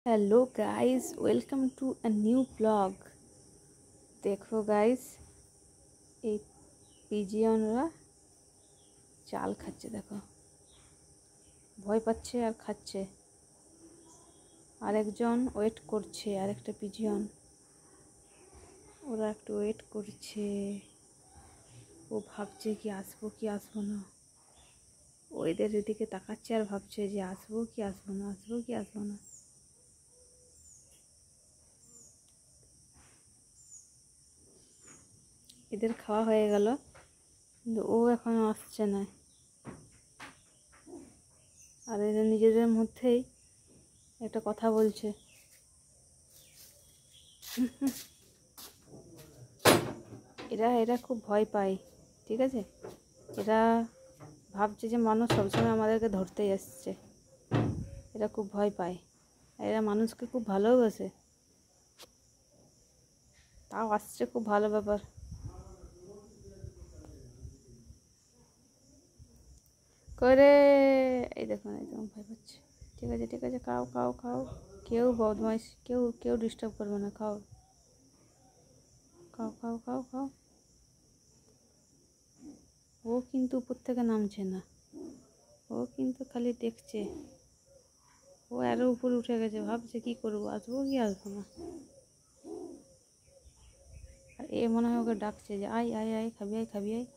Hello guys, welcome to a new blog. দেখো guys, এই পিজিয়নরা চাল খাচ্ছে। দেখো, ভয় পাচ্ছে আর খাচ্ছে। আরেকজন ওয়েট করছে, আরেকটা পিজিয়ন ওরা একটু ওয়েট করছে। ও ভাবছে কি আসবো কি আসবো না। ও এদের এদিকে তাকাচ্ছে আর ভাবছে যে আসবো কি আসবো না, আসবো কি আসবো না। এদের খাওয়া হয়ে গেল, কিন্তু ও এখনো আসছে না। আর এদের নিজেদের মধ্যেই একটা কথা বলছে। এরা এরা খুব ভয় পায়, ঠিক আছে। এরা ভাবছে যে মানুষ সবসময় আমাদেরকে ধরতেই আসছে। এরা খুব ভয় পায়, আর এরা মানুষকে খুব ভালোবাসে, তাও আসছে, খুব ভালো ব্যাপার। করে এই দেখুন, একদম ভয় পাচ্ছে। ঠিক আছে ঠিক আছে, খাও খাও খাও। কেউ বদমাইশ, কেউ কেউ ডিস্টার্ব করবে না। খাও খাও খাও খাও খাও। ও কিন্তু উপর থেকে নামছে না, ও কিন্তু খালি দেখছে। ও আরও উপরে উঠে গেছে, ভাবছে কি করবো, আসবো কি আসবো না। আর এ মনে হয় ওকে ডাকছে যে আয় আয় আয়, খাবি আয় খাবি আয়।